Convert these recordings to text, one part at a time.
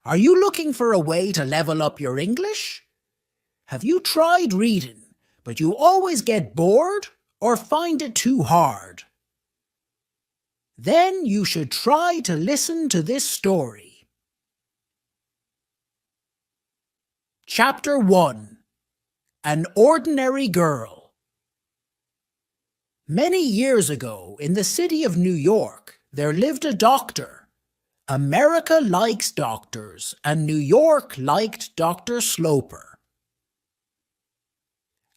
Are you looking for a way to level up your English? Have you tried reading, but you always get bored or find it too hard? Then you should try to listen to this story. Chapter 1. An Ordinary Girl. Many years ago, in the city of New York, there lived a doctor. America likes doctors, and New York liked Dr. Sloper.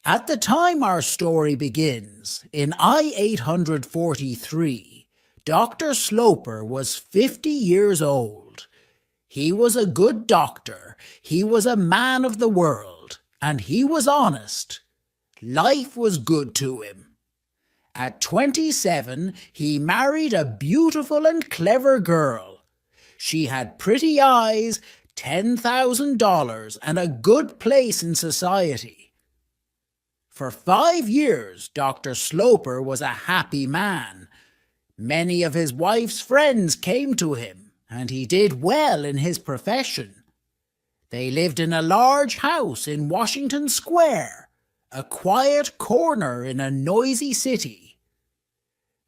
At the time our story begins, in I-843, Dr. Sloper was 50 years old. He was a good doctor, he was a man of the world, and he was honest. Life was good to him. At 27, he married a beautiful and clever girl. She had pretty eyes, $10,000, and a good place in society. For 5 years, Dr. Sloper was a happy man. Many of his wife's friends came to him, and he did well in his profession. They lived in a large house in Washington Square, a quiet corner in a noisy city.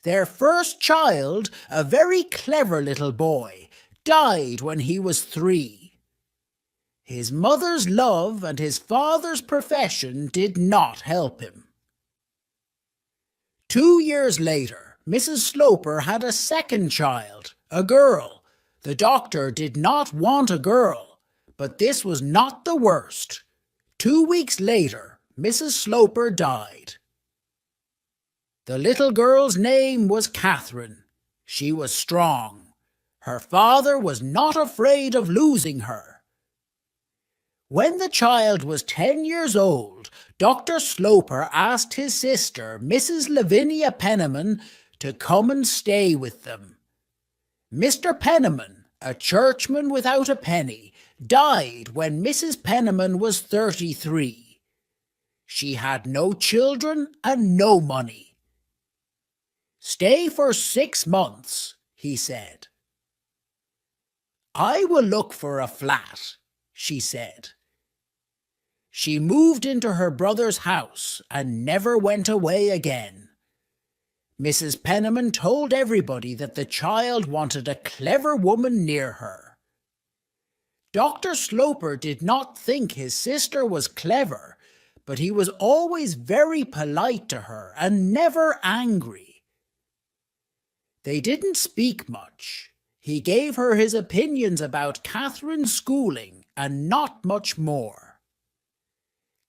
Their first child, a very clever little boy, died when he was 3. His mother's love and his father's profession did not help him. 2 years later, Mrs. Sloper had a second child, a girl. The doctor did not want a girl, but this was not the worst. 2 weeks later, Mrs. Sloper died. The little girl's name was Catherine. She was strong. Her father was not afraid of losing her. When the child was 10 years old, Dr. Sloper asked his sister, Mrs. Lavinia Penniman, to come and stay with them. Mr. Penniman, a churchman without a penny, died when Mrs. Penniman was 33. She had no children and no money. "Stay for 6 months," he said. "I will look for a flat," she said. She moved into her brother's house and never went away again. Mrs. Penniman told everybody that the child wanted a clever woman near her. Dr. Sloper did not think his sister was clever, but he was always very polite to her and never angry. They didn't speak much. He gave her his opinions about Catherine's schooling and not much more.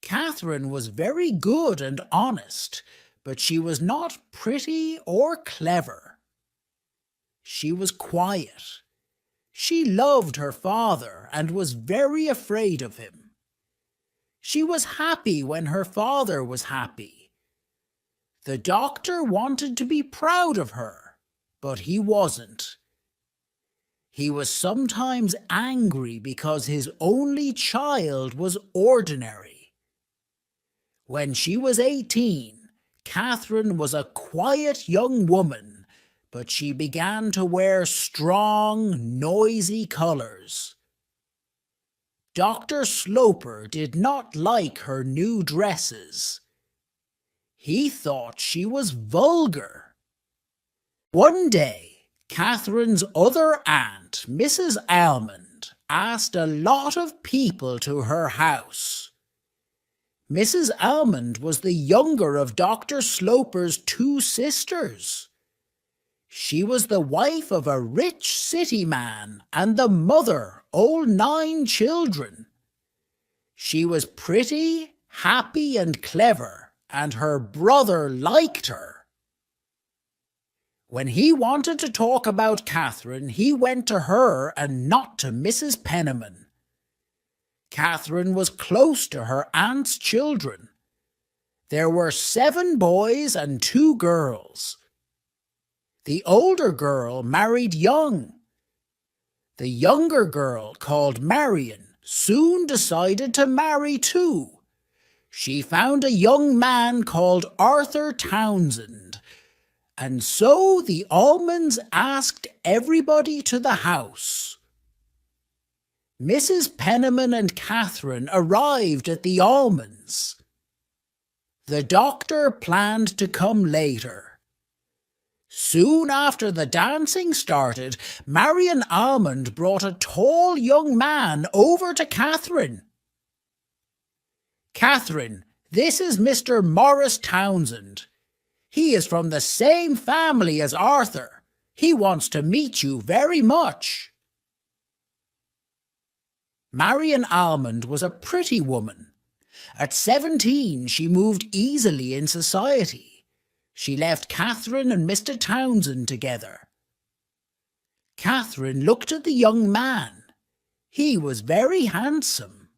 Catherine was very good and honest, but she was not pretty or clever. She was quiet. She loved her father and was very afraid of him. She was happy when her father was happy. The doctor wanted to be proud of her, but he wasn't. He was sometimes angry because his only child was ordinary. When she was 18, Catherine was a quiet young woman, but she began to wear strong, noisy colours. Dr. Sloper did not like her new dresses. He thought she was vulgar. One day, Catherine's other aunt, Mrs. Almond, asked a lot of people to her house. Mrs. Almond was the younger of Dr. Sloper's 2 sisters. She was the wife of a rich city man and the mother of 9 children. She was pretty, happy, and clever, and her brother liked her. When he wanted to talk about Catherine, he went to her and not to Mrs. Penniman. Catherine was close to her aunt's children. There were 7 boys and 2 girls. The older girl married young. The younger girl, called Marion, soon decided to marry too. She found a young man called Arthur Townsend, and so the Almonds asked everybody to the house. Mrs. Penniman and Catherine arrived at the Almonds. The doctor planned to come later. Soon after the dancing started, Marion Almond brought a tall young man over to Catherine. "Catherine, this is Mr. Morris Townsend. He is from the same family as Arthur. He wants to meet you very much." Marion Almond was a pretty woman. At 17, she moved easily in society. She left Catherine and Mr. Townsend together. Catherine looked at the young man. He was very handsome.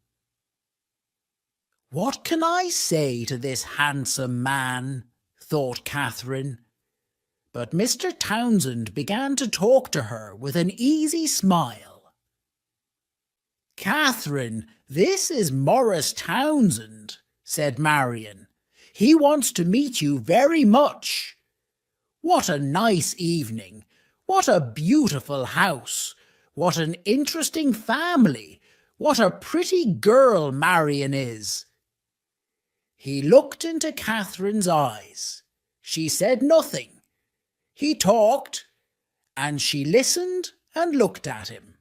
"What can I say to this handsome man?" thought Catherine. But Mr. Townsend began to talk to her with an easy smile. "Catherine, this is Morris Townsend," said Marion. "He wants to meet you very much. What a nice evening! What a beautiful house! What an interesting family! What a pretty girl Marion is!" He looked into Catherine's eyes. She said nothing. He talked, and she listened and looked at him.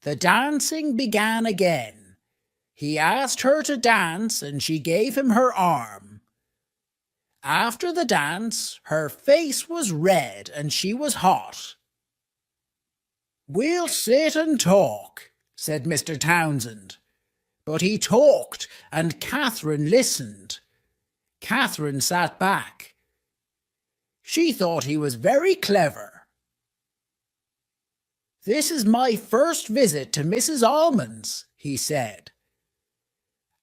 The dancing began again. He asked her to dance, and she gave him her arm. After the dance, her face was red and she was hot. "We'll sit and talk," said Mr. Townsend. But he talked, and Catherine listened. Catherine sat back. She thought he was very clever. "This is my first visit to Mrs. Almond's," he said,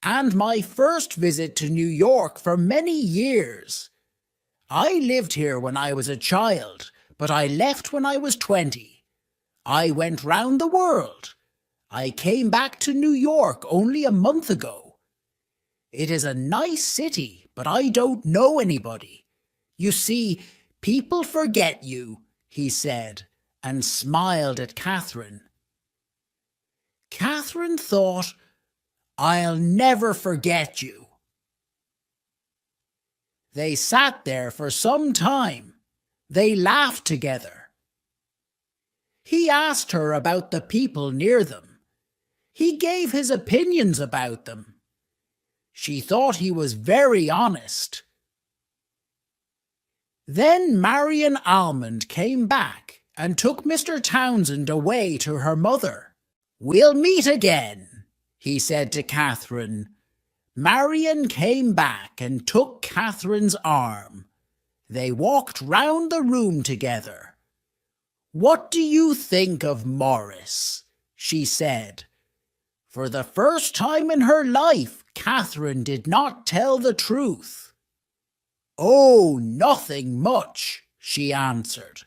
"and my first visit to New York for many years. I lived here when I was a child, but I left when I was 20. I went round the world. I came back to New York only a month ago. It is a nice city, but I don't know anybody. You see, people forget you," he said, and smiled at Catherine. Catherine thought, "I'll never forget you." They sat there for some time. They laughed together. He asked her about the people near them. He gave his opinions about them. She thought he was very honest. Then Marion Almond came back and took Mr. Townsend away to her mother. "We'll meet again," he said to Catherine. Marion came back and took Catherine's arm. They walked round the room together. "What do you think of Morris?" she said. For the first time in her life, Catherine did not tell the truth. "Oh, nothing much," she answered.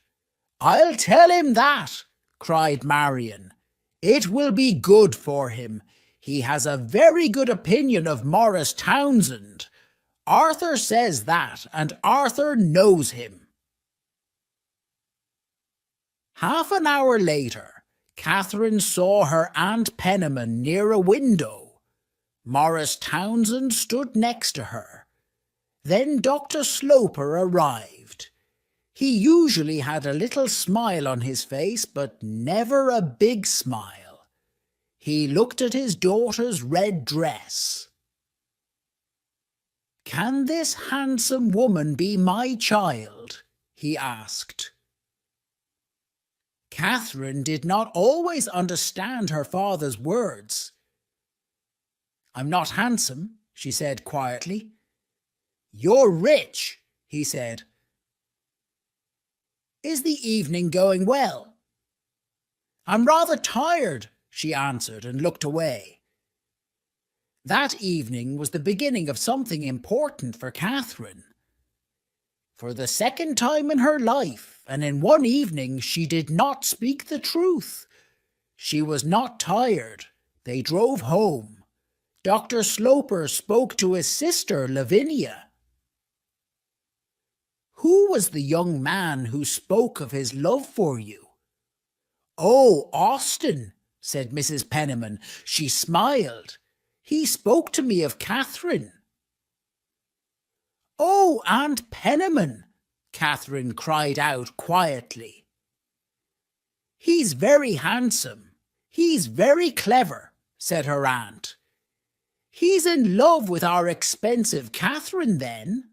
"I'll tell him that," cried Marion. "It will be good for him. He has a very good opinion of Morris Townsend. Arthur says that, and Arthur knows him." Half an hour later, Catherine saw her Aunt Penniman near a window. Morris Townsend stood next to her. Then Dr. Sloper arrived. He usually had a little smile on his face, but never a big smile. He looked at his daughter's red dress. "Can this handsome woman be my child?" he asked. Catherine did not always understand her father's words. "I'm not handsome," she said quietly. "You're rich," he said. "Is the evening going well?" "I'm rather tired," she answered and looked away. That evening was the beginning of something important for Catherine. For the second time in her life, and in one evening, she did not speak the truth. She was not tired. They drove home. Dr. Sloper spoke to his sister, Lavinia. "Who was the young man who spoke of his love for you?" "Oh, Austin," said Mrs. Penniman. She smiled. He spoke to me of Catherine. Oh, Aunt Penniman, Catherine cried out quietly. He's very handsome. He's very clever, said her aunt. He's in love with our expensive Catherine, then?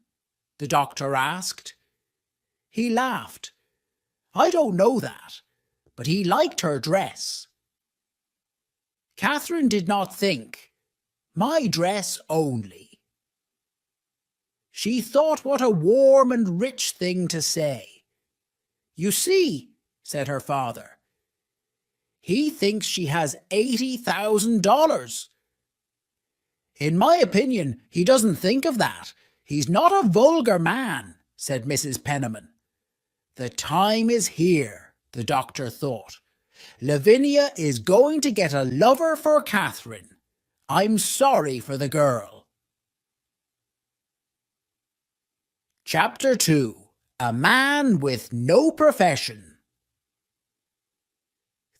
The doctor asked. He laughed. I don't know that, but he liked her dress. Catherine did not think. My dress only. She thought what a warm and rich thing to say. You see, said her father, he thinks she has $80,000. In my opinion, he doesn't think of that. He's not a vulgar man, said Mrs. Penniman. The time is here, the doctor thought. Lavinia is going to get a lover for Catherine. I'm sorry for the girl. Chapter 2. A Man with No Profession.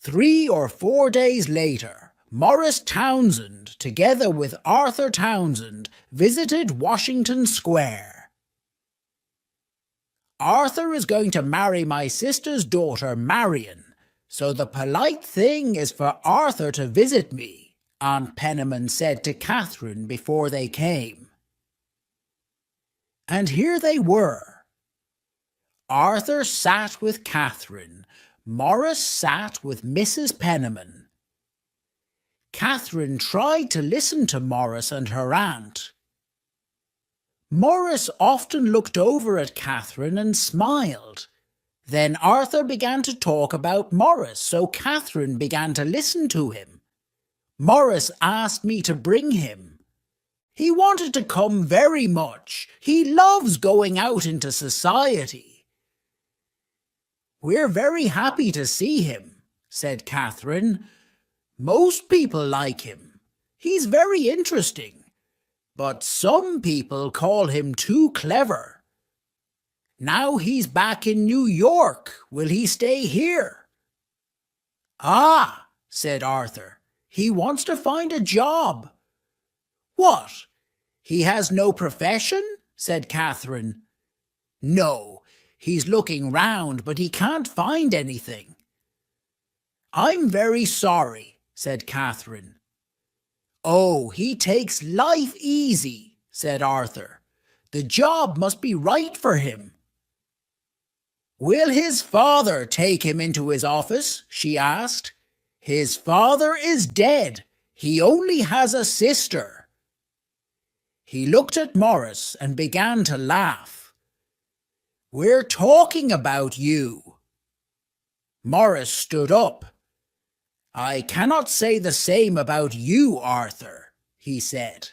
3 or 4 days later, Morris Townsend, together with Arthur Townsend, visited Washington Square. Arthur is going to marry my sister's daughter, Marion, so the polite thing is for Arthur to visit me, Aunt Penniman said to Catherine before they came. And here they were. Arthur sat with Catherine. Morris sat with Mrs. Penniman. Catherine tried to listen to Morris and her aunt. Morris often looked over at Catherine and smiled. Then Arthur began to talk about Morris, so Catherine began to listen to him. Morris asked me to bring him. He wanted to come very much. He loves going out into society. We're very happy to see him, said Catherine. Most people like him. He's very interesting. But some people call him too clever. Now he's back in New York. Will he stay here? Ah, said Arthur. He wants to find a job. What? He has no profession? Said Catherine. No, he's looking round, but he can't find anything. I'm very sorry, said Catherine. Oh, he takes life easy, said Arthur. The job must be right for him. Will his father take him into his office? She asked. His father is dead. He only has a sister. He looked at Morris and began to laugh. We're talking about you. Morris stood up. I cannot say the same about you, Arthur, he said,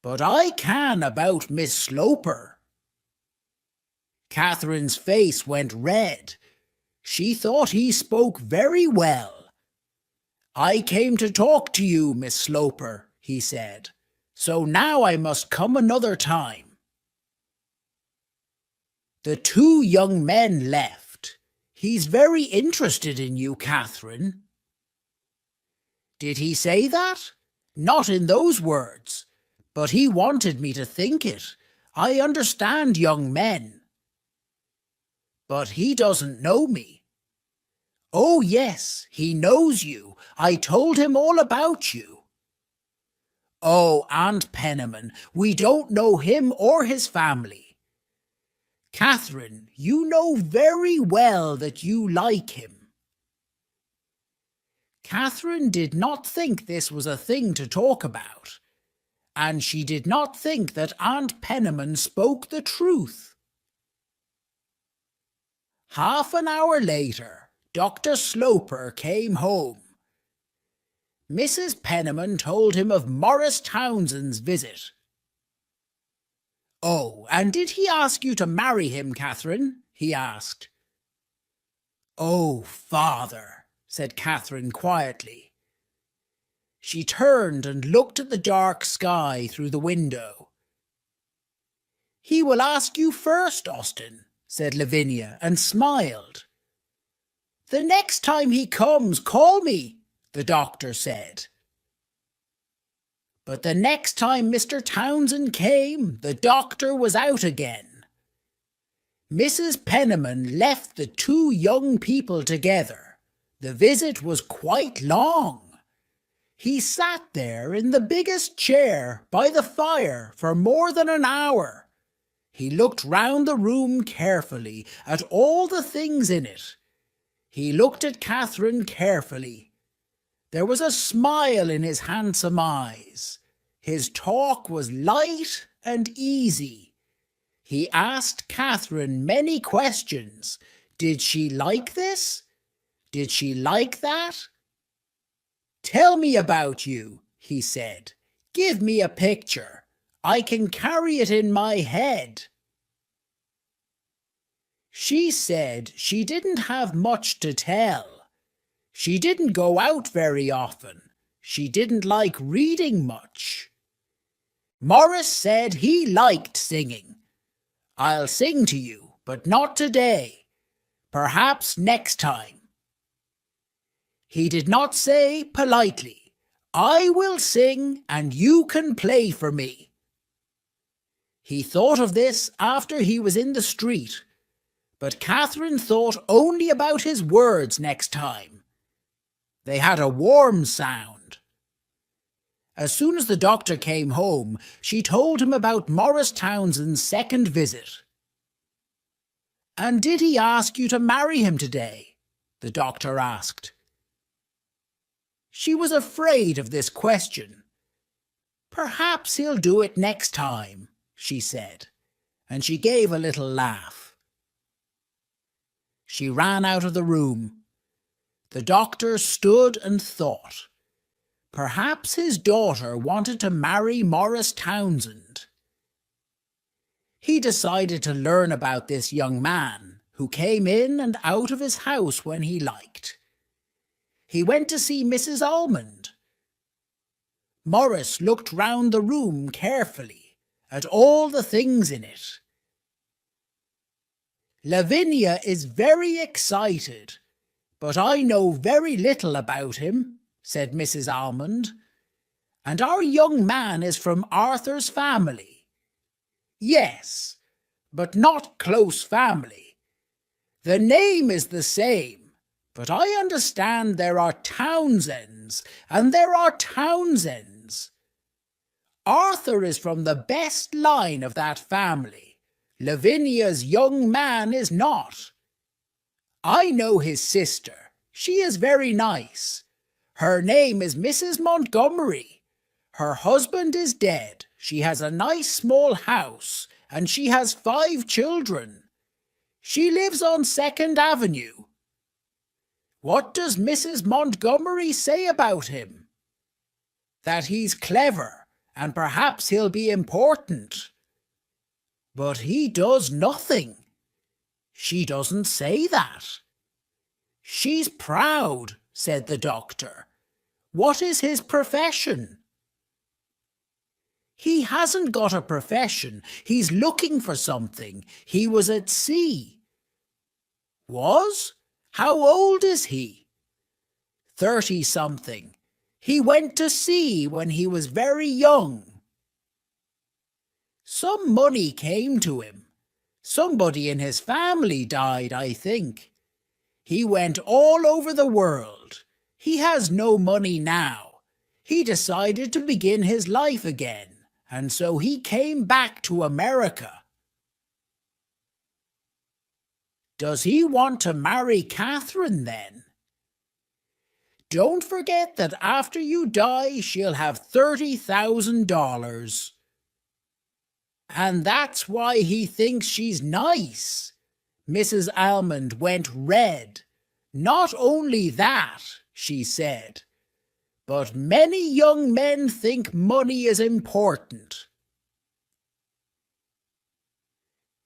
but I can about Miss Sloper. Catherine's face went red. She thought he spoke very well. I came to talk to you, Miss Sloper, he said. So now I must come another time. The 2 young men left. He's very interested in you, Catherine. Did he say that? Not in those words, but he wanted me to think it. I understand young men. But he doesn't know me. Oh, yes, he knows you. I told him all about you. Oh, Aunt Penniman, we don't know him or his family. Catherine, you know very well that you like him. Catherine did not think this was a thing to talk about, and she did not think that Aunt Penniman spoke the truth. Half an hour later, Dr. Sloper came home. Mrs. Penniman told him of Morris Townsend's visit. Oh, and did he ask you to marry him, Catherine? He asked. Oh, father, said Catherine quietly. She turned and looked at the dark sky through the window. He will ask you first, Austin, said Lavinia, and smiled. The next time he comes, call me, the doctor said. But the next time Mr. Townsend came, the doctor was out again. Mrs. Penniman left the two young people together. The visit was quite long. He sat there in the biggest chair by the fire for more than an hour. He looked round the room carefully at all the things in it. He looked at Catherine carefully. There was a smile in his handsome eyes. His talk was light and easy. He asked Catherine many questions. Did she like this? Did she like that? "Tell me about you," he said. "Give me a picture. I can carry it in my head." She said she didn't have much to tell. She didn't go out very often. She didn't like reading much. Morris said he liked singing. "I'll sing to you, but not today. Perhaps next time." He did not say politely, "I will sing and you can play for me." He thought of this after he was in the street, but Catherine thought only about his words next time. They had a warm sound. As soon as the doctor came home, she told him about Morris Townsend's second visit. "And did he ask you to marry him today?" the doctor asked. She was afraid of this question. "Perhaps he'll do it next time," she said, and she gave a little laugh. She ran out of the room. The doctor stood and thought. Perhaps his daughter wanted to marry Morris Townsend. He decided to learn about this young man, who came in and out of his house when he liked. He went to see Mrs. Almond. Morris looked round the room carefully at all the things in it. "Lavinia is very excited, but I know very little about him," said Mrs. Almond. "And our young man is from Arthur's family." "Yes, but not close family. The name is the same. But I understand there are Townsends, and there are Townsends. Arthur is from the best line of that family. Lavinia's young man is not. I know his sister. She is very nice. Her name is Mrs. Montgomery. Her husband is dead. She has a nice small house, and she has 5 children. She lives on 2nd Avenue. What does Mrs. Montgomery say about him? That he's clever, and perhaps he'll be important. But he does nothing. She doesn't say that. She's proud, said the doctor. What is his profession? He hasn't got a profession. He's looking for something. He was at sea. Was? How old is he? 30-something. He went to sea when he was very young. Some money came to him. Somebody in his family died, I think. He went all over the world. He has no money now. He decided to begin his life again, and so he came back to America. Does he want to marry Catherine then? Don't forget that after you die, she'll have $30,000. And that's why he thinks she's nice. Mrs. Almond went red. Not only that, she said, but many young men think money is important.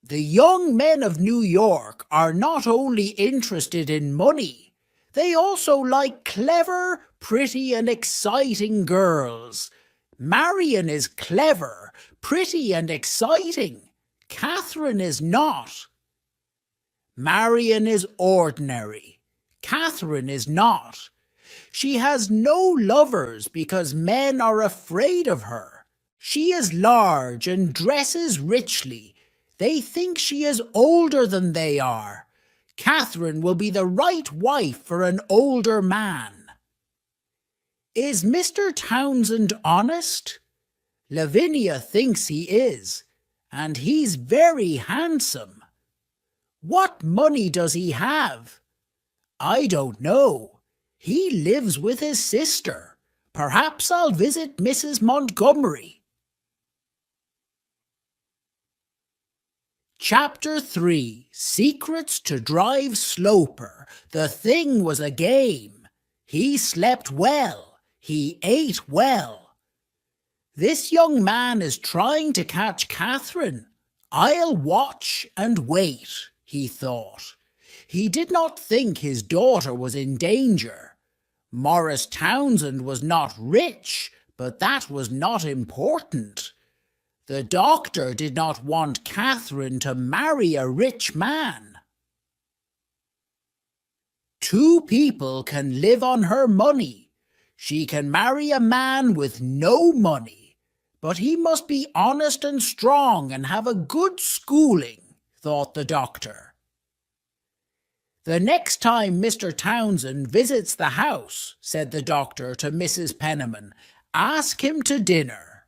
The young men of New York are not only interested in money, they also like clever, pretty and exciting girls. Marion is clever, pretty and exciting. Catherine is not. Marion is ordinary. Catherine is not. She has no lovers because men are afraid of her. She is large and dresses richly. They think she is older than they are. Catherine will be the right wife for an older man. Is Mr. Townsend honest? Lavinia thinks he is, and he's very handsome. What money does he have? I don't know. He lives with his sister. Perhaps I'll visit Mrs. Montgomery. Chapter 3. Secrets to Drive Sloper. The thing was a game. He slept well. He ate well. This young man is trying to catch Catherine. I'll watch and wait, he thought. He did not think his daughter was in danger. Morris Townsend was not rich, but that was not important. The doctor did not want Catherine to marry a rich man. 2 people can live on her money. She can marry a man with no money, but he must be honest and strong and have a good schooling, thought the doctor. The next time Mr. Townsend visits the house, said the doctor to Mrs. Penniman, ask him to dinner.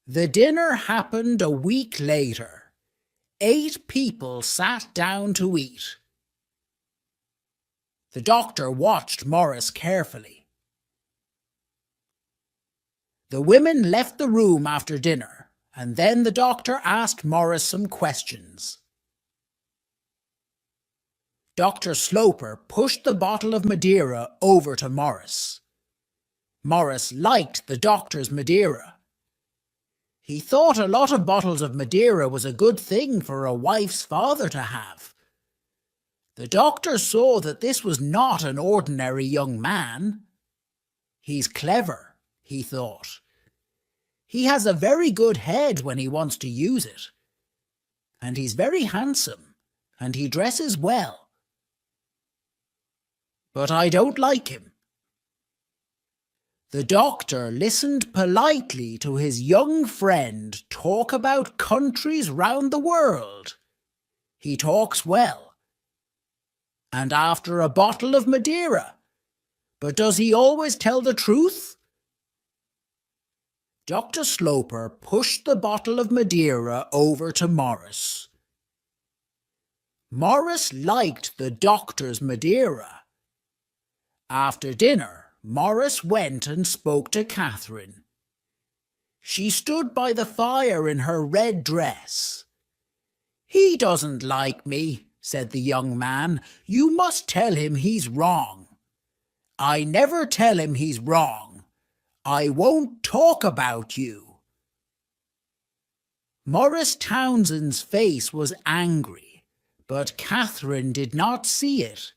The dinner happened a week later. 8 people sat down to eat. The doctor watched Morris carefully. The women left the room after dinner, and then the doctor asked Morris some questions. Dr. Sloper pushed the bottle of Madeira over to Morris. Morris liked the doctor's Madeira. He thought a lot of bottles of Madeira was a good thing for a wife's father to have. The doctor saw that this was not an ordinary young man. He's clever, he thought. He has a very good head when he wants to use it. And he's very handsome, and he dresses well. But I don't like him. The doctor listened politely to his young friend talk about countries round the world. He talks well. And after a bottle of Madeira. But does he always tell the truth? Dr. Sloper pushed the bottle of Madeira over to Morris. Morris liked the doctor's Madeira. After dinner, Morris went and spoke to Catherine. She stood by the fire in her red dress. He doesn't like me, said the young man. You must tell him he's wrong. I never tell him he's wrong. I won't talk about you. Morris Townsend's face was angry, but Catherine did not see it,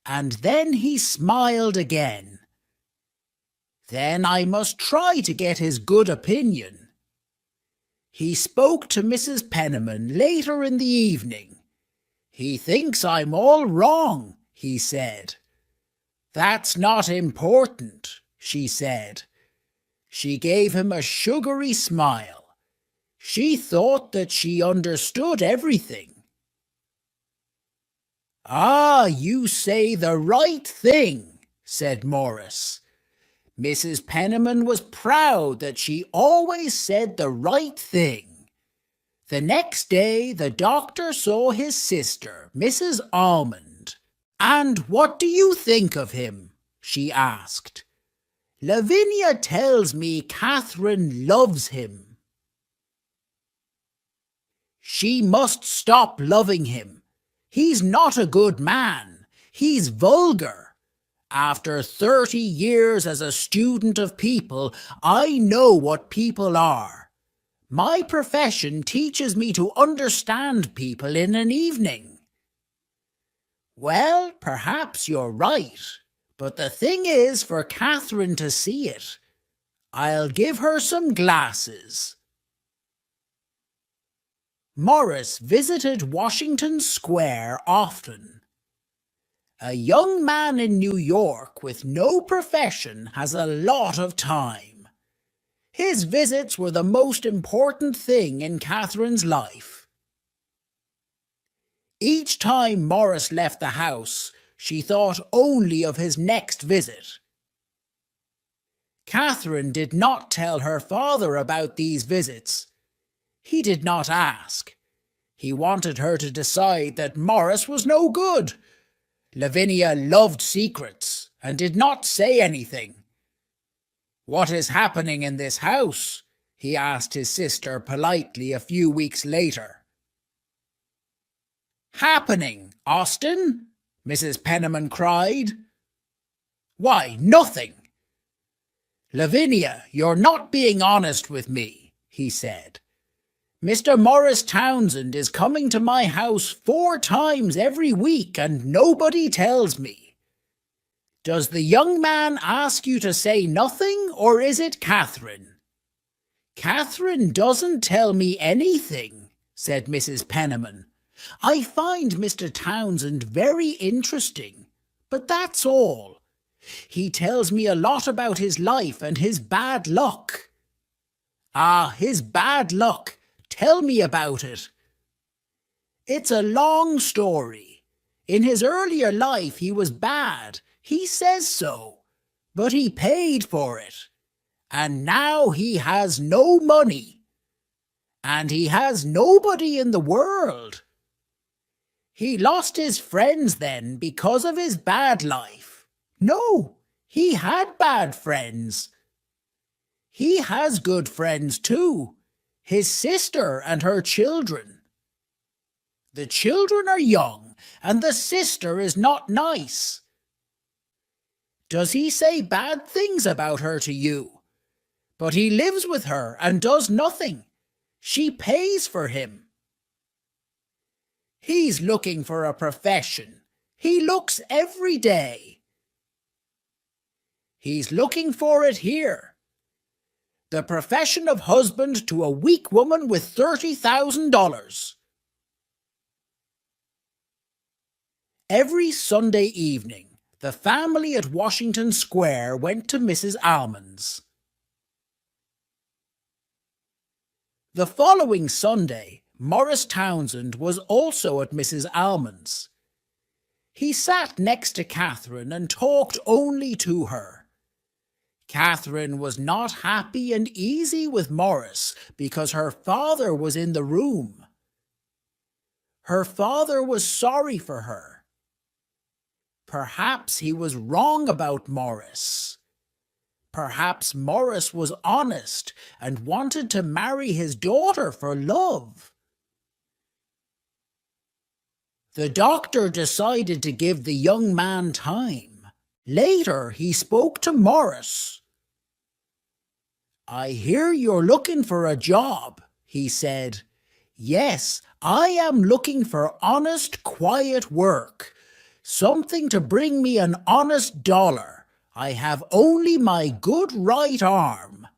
and then he smiled again. Then I must try to get his good opinion. He spoke to Mrs. Penniman later in the evening. He thinks I'm all wrong, he said. That's not important, she said. She gave him a sugary smile. She thought that she understood everything. Ah, you say the right thing, said Morris. Mrs. Penniman was proud that she always said the right thing. The next day the doctor saw his sister, Mrs. Almond. And what do you think of him? She asked. Lavinia tells me Catherine loves him. She must stop loving him. He's not a good man. He's vulgar. After 30 years as a student of people, I know what people are. My profession teaches me to understand people in an evening. Well, perhaps you're right, but the thing is for Catherine to see it. I'll give her some glasses. Morris visited Washington Square often. A young man in New York with no profession has a lot of time. His visits were the most important thing in Catherine's life. Each time Morris left the house, she thought only of his next visit. Catherine did not tell her father about these visits. He did not ask. He wanted her to decide that Morris was no good. Lavinia loved secrets and did not say anything. "What is happening in this house?" he asked his sister politely a few weeks later. "Happening, Austin?" Mrs. Penniman cried. "Why, nothing." "Lavinia, you're not being honest with me," he said. "Mr. Morris Townsend is coming to my house 4 times every week and nobody tells me. Does the young man ask you to say nothing, or is it Catherine?" "Catherine doesn't tell me anything," said Mrs. Penniman. "I find Mr. Townsend very interesting, but that's all. He tells me a lot about his life and his bad luck." "Ah, his bad luck. Tell me about it." "It's a long story. In his earlier life he was bad. He says so. But he paid for it. And now he has no money. And he has nobody in the world. He lost his friends then because of his bad life. No, he had bad friends. He has good friends too. His sister and her children. The children are young, and the sister is not nice. Does he say bad things about her to you? But he lives with her and does nothing. She pays for him. He's looking for a profession. He looks every day. He's looking for it here. The profession of husband to a weak woman with $30,000. Every Sunday evening, the family at Washington Square went to Mrs. Almond's. The following Sunday, Morris Townsend was also at Mrs. Almond's. He sat next to Catherine and talked only to her. Catherine was not happy and easy with Morris because her father was in the room. Her father was sorry for her. Perhaps he was wrong about Morris. Perhaps Morris was honest and wanted to marry his daughter for love. The doctor decided to give the young man time. Later he spoke to Morris. "I hear you're looking for a job," he said. "Yes, I am looking for honest, quiet work. Something to bring me an honest dollar. I have only my good right arm."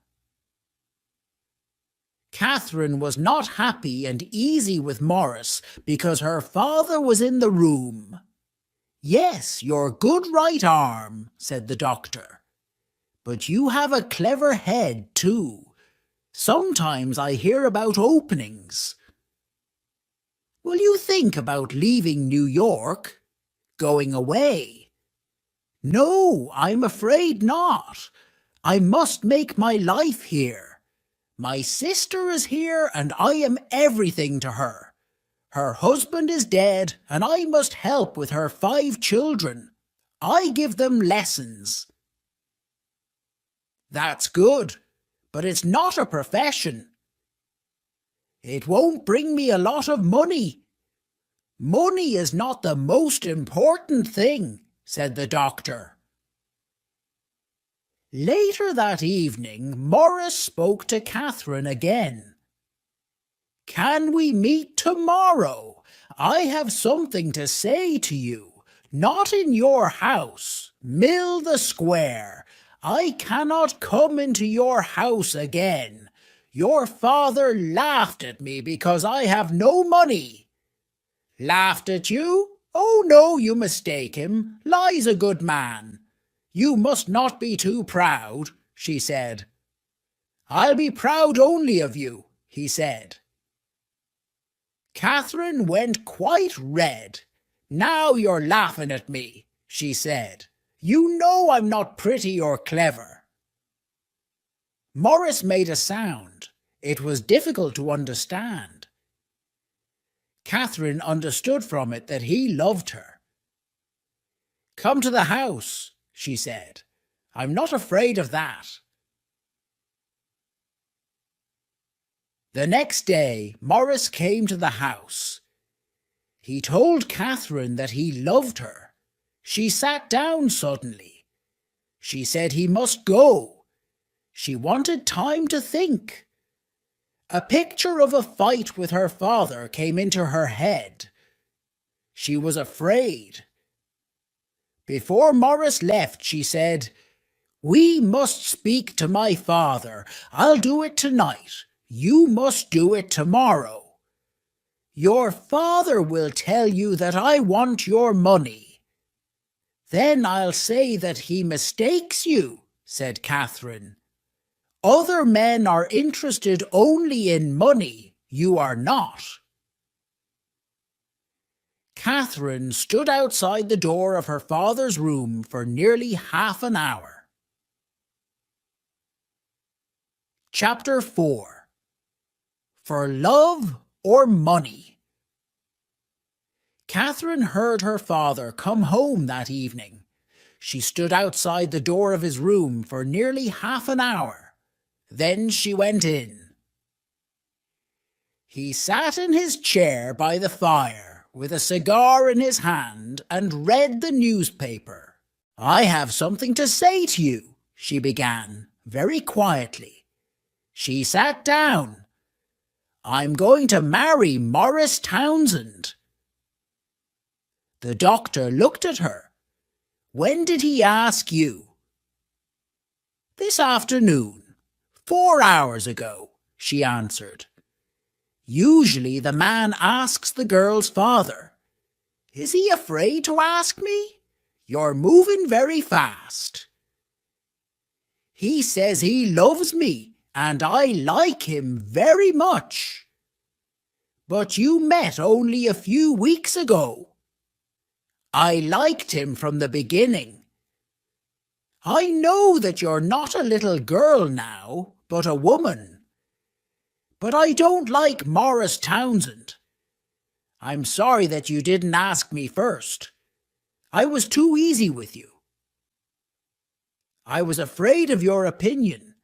Catherine was not happy and easy with Morris because her father was in the room. "Yes, your good right arm," said the doctor. "But you have a clever head, too. Sometimes I hear about openings. Will you think about leaving New York? Going away?" "No, I'm afraid not. I must make my life here. My sister is here, and I am everything to her. Her husband is dead, and I must help with her 5 children. I give them lessons." "That's good, but it's not a profession." "It won't bring me a lot of money." "Money is not the most important thing," said the doctor. Later that evening, Morris spoke to Catherine again. "Can we meet tomorrow? I have something to say to you. Not in your house. Mill the Square. I cannot come into your house again. Your father laughed at me because I have no money." "Laughed at you? "Oh, no, you mistake him. Lie's a good man. You must not be too proud," she said. "I'll be proud only of you," he said. Catherine went quite red. "Now you're laughing at me," she said. "You know I'm not pretty or clever." Morris made a sound. It was difficult to understand. Catherine understood from it that he loved her. "Come to the house," she said. "I'm not afraid of that." The next day, Morris came to the house. He told Catherine that he loved her. She sat down suddenly. She said he must go. She wanted time to think. A picture of a fight with her father came into her head. She was afraid. Before Morris left, she said, "We must speak to my father. I'll do it tonight. You must do it tomorrow. Your father will tell you that I want your money." "Then I'll say that he mistakes you," said Catherine. "Other men are interested only in money. You are not." Catherine stood outside the door of her father's room for nearly half an hour. Chapter 4. For love or money? Catherine heard her father come home that evening. She stood outside the door of his room for nearly half an hour. Then she went in. He sat in his chair by the fire, with a cigar in his hand, and read the newspaper. "I have something to say to you," she began, very quietly. She sat down. "I'm going to marry Morris Townsend." The doctor looked at her. "When did he ask you?" "This afternoon, 4 hours ago," she answered. Usually the man asks the girl's father. "Is he afraid to ask me? You're moving very fast." "He says he loves me, and I like him very much." "But you met only a few weeks ago." "I liked him from the beginning." "I know that you're not a little girl now, but a woman." "But I don't like Morris Townsend." "I'm sorry that you didn't ask me first. I was too easy with you." "I was afraid of your opinion."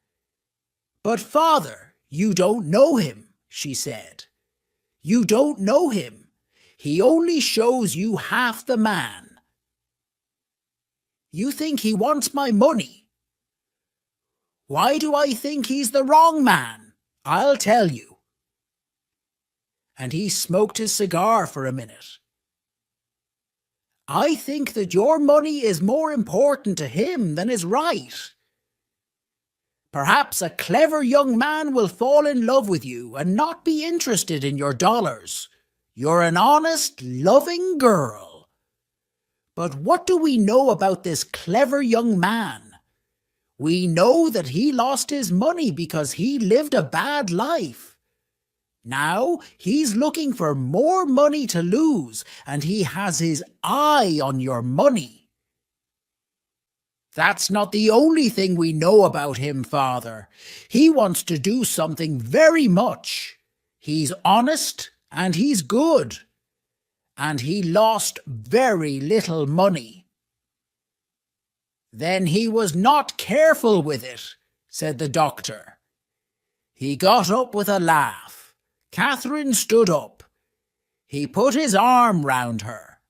"But, father, you don't know him," she said. "You don't know him. He only shows you half the man." "You think he wants my money." "Why do I think he's the wrong man? I'll tell you." And he smoked his cigar for a minute. "I think that your money is more important to him than is right. Perhaps a clever young man will fall in love with you and not be interested in your dollars. You're an honest, loving girl. But what do we know about this clever young man? We know that he lost his money because he lived a bad life. Now he's looking for more money to lose, and he has his eye on your money." "That's not the only thing we know about him, father. He wants to do something very much. He's honest and he's good. And he lost very little money." "Then he was not careful with it," said the doctor. He got up with a laugh. Catherine stood up. He put his arm round her.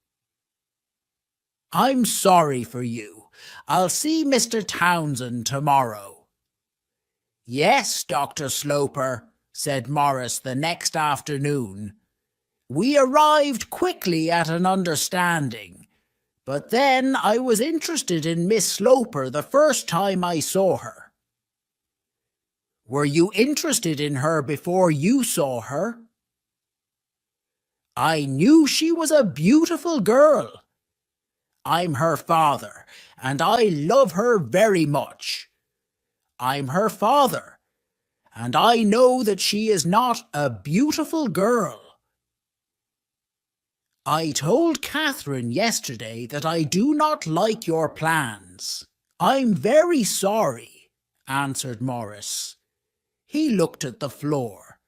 "I'm sorry for you. I'll see Mr. Townsend tomorrow." "Yes, Dr. Sloper," said Morris the next afternoon. "We arrived quickly at an understanding, but then I was interested in Miss Sloper the first time I saw her." "Were you interested in her before you saw her?" I knew she was a beautiful girl. I'm her father, and I love her very much. I'm her father, and I know that she is not a beautiful girl. I told Catherine yesterday that I do not like your plans. I'm very sorry, answered Morris. He looked at the floor.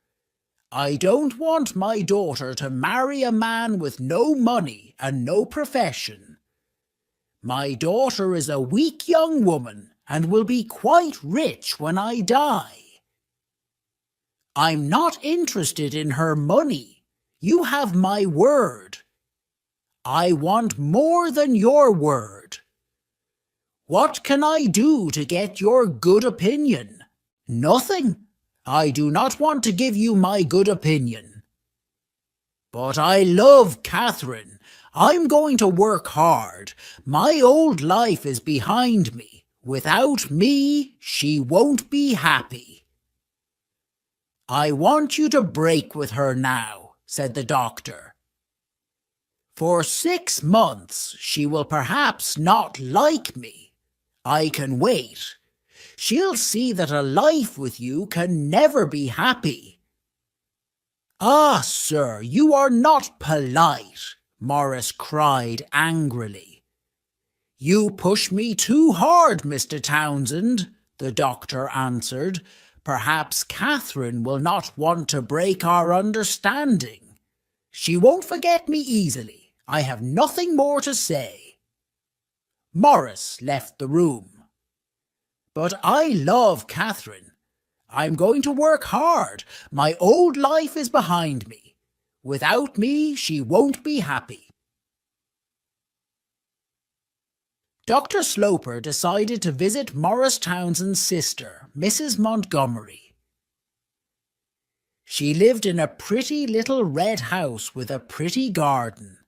I don't want my daughter to marry a man with no money and no profession. My daughter is a weak young woman and will be quite rich when I die. I'm not interested in her money. You have my word. I want more than your word. What can I do to get your good opinion? Nothing. I do not want to give you my good opinion. But I love Catherine. I'm going to work hard. My old life is behind me. Without me, she won't be happy. I want you to break with her now, said the doctor. For 6 months, she will perhaps not like me. I can wait. She'll see that a life with you can never be happy. Ah, sir, you are not polite, Morris cried angrily. You push me too hard, Mr. Townsend, the doctor answered. Perhaps Catherine will not want to break our understanding. She won't forget me easily. I have nothing more to say. Morris left the room. But I love Catherine. I'm going to work hard. My old life is behind me. Without me, she won't be happy. Dr. Sloper decided to visit Morris Townsend's sister, Mrs. Montgomery. She lived in a pretty little red house with a pretty garden.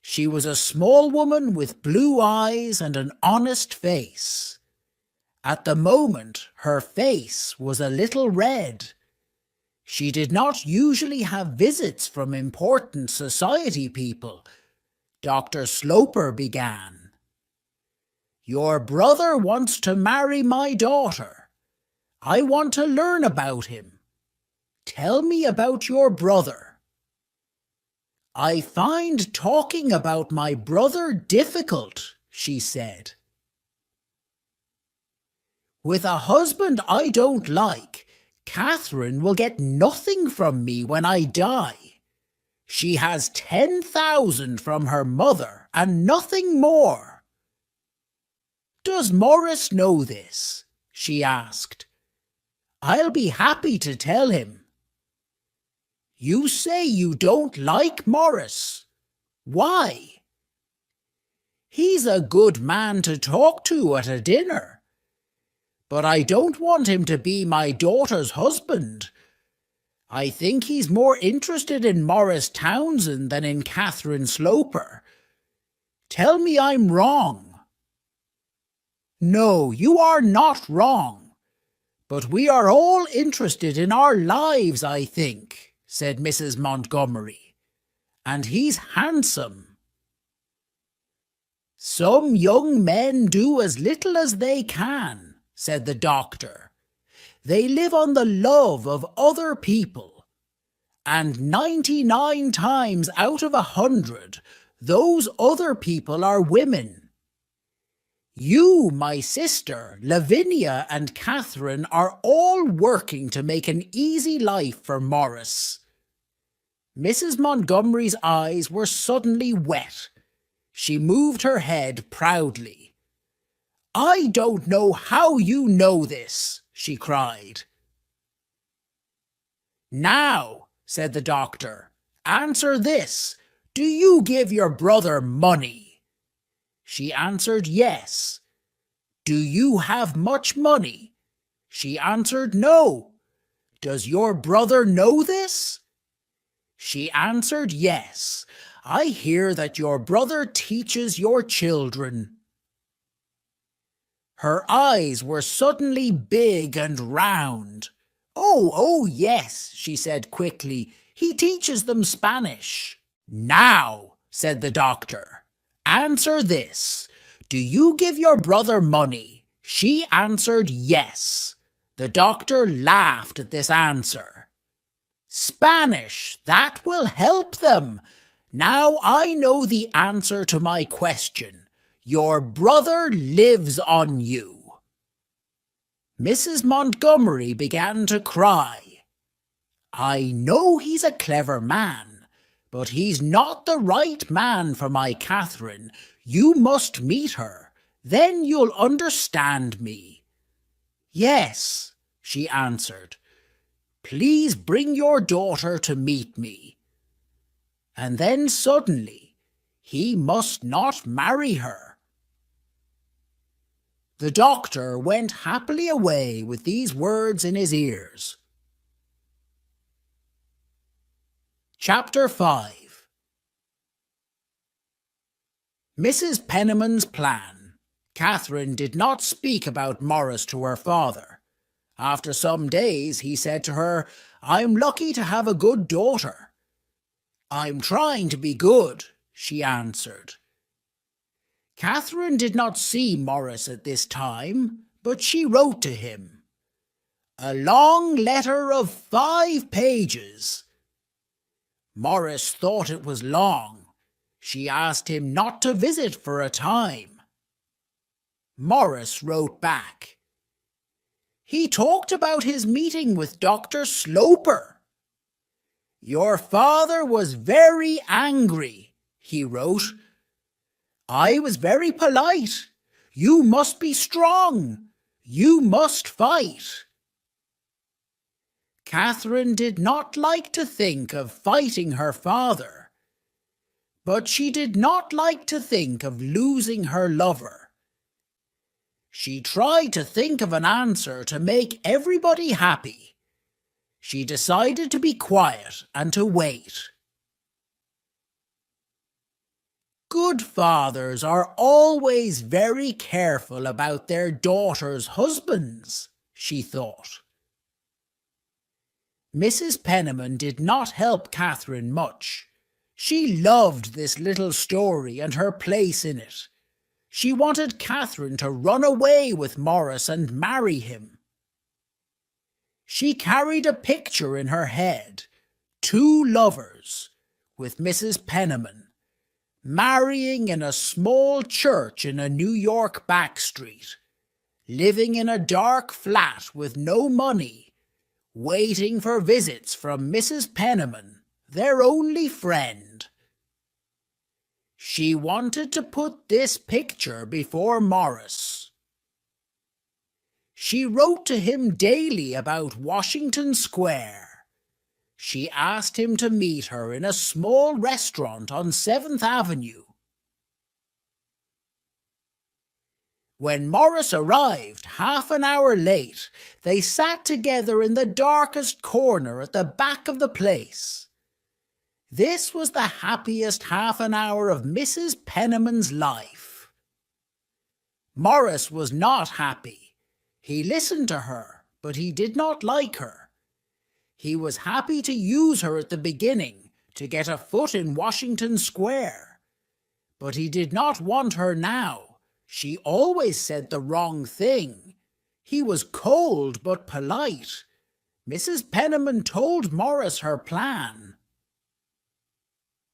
She was a small woman with blue eyes and an honest face. At the moment, her face was a little red. She did not usually have visits from important society people. Dr. Sloper began. Your brother wants to marry my daughter. I want to learn about him. Tell me about your brother. I find talking about my brother difficult, she said. With a husband I don't like, Catherine will get nothing from me when I die. She has 10,000 from her mother and nothing more. Does Morris know this? She asked. I'll be happy to tell him. You say you don't like Morris. Why? He's a good man to talk to at a dinner. But I don't want him to be my daughter's husband. I think he's more interested in Morris Townsend than in Catherine Sloper. Tell me I'm wrong. No, you are not wrong. But we are all interested in our lives, I think, said Mrs. Montgomery. And he's handsome. Some young men do as little as they can, said the doctor. They live on the love of other people. And 99 times out of 100, those other people are women. You, my sister, Lavinia and Catherine are all working to make an easy life for Morris. Mrs. Montgomery's eyes were suddenly wet. She moved her head proudly. I don't know how you know this, she cried. Now, said the doctor, answer this. Do you give your brother money? She answered yes. Do you have much money? She answered no. Does your brother know this? She answered yes. I hear that your brother teaches your children. Her eyes were suddenly big and round. Oh, yes, she said quickly. He teaches them Spanish. Now, said the doctor, answer this. Do you give your brother money? She answered yes. The doctor laughed at this answer. Spanish, that will help them. Now I know the answer to my question. Your brother lives on you. Mrs. Montgomery began to cry. I know he's a clever man, but he's not the right man for my Catherine. You must meet her. Then you'll understand me. Yes, she answered. Please bring your daughter to meet me. And then suddenly, he must not marry her. The doctor went happily away with these words in his ears. Chapter 5. Mrs. Penniman's plan. Catherine did not speak about Morris to her father. After some days he said to her, I'm lucky to have a good daughter. I'm trying to be good, she answered. Catherine did not see Morris at this time, but she wrote to him. A long letter of 5 pages. Morris thought it was long. She asked him not to visit for a time. Morris wrote back. He talked about his meeting with Dr. Sloper. Your father was very angry, he wrote. I was very polite. You must be strong. You must fight. Catherine did not like to think of fighting her father, but she did not like to think of losing her lover. She tried to think of an answer to make everybody happy. She decided to be quiet and to wait. Good fathers are always very careful about their daughters' husbands, she thought. Mrs. Penniman did not help Catherine much. She loved this little story and her place in it. She wanted Catherine to run away with Morris and marry him. She carried a picture in her head, 2 lovers, with Mrs. Penniman, marrying in a small church in a New York back street, living in a dark flat with no money, waiting for visits from Mrs. Penniman, their only friend. She wanted to put this picture before Morris. She wrote to him daily about Washington Square. She asked him to meet her in a small restaurant on 7th Avenue. When Morris arrived, half an hour late, they sat together in the darkest corner at the back of the place. This was the happiest half an hour of Mrs. Penniman's life. Morris was not happy. He listened to her, but he did not like her. He was happy to use her at the beginning, to get a foot in Washington Square. But he did not want her now. She always said the wrong thing. He was cold but polite. Mrs. Penniman told Morris her plan.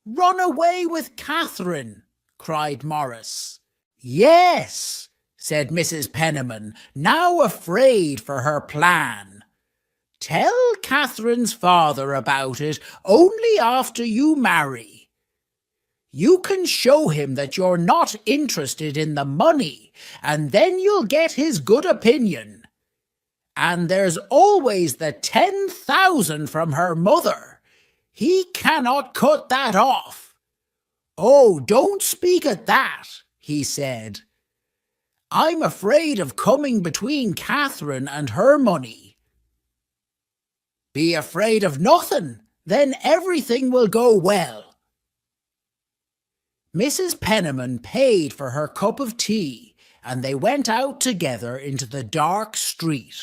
Run away with Catherine, cried Morris. Yes, said Mrs. Penniman, now afraid for her plan. Tell Catherine's father about it only after you marry. You can show him that you're not interested in the money, and then you'll get his good opinion. And there's always the 10,000 from her mother. He cannot cut that off. Oh, don't speak at that, he said. I'm afraid of coming between Catherine and her money. Be afraid of nothing, then everything will go well. Mrs. Penniman paid for her cup of tea, and they went out together into the dark street.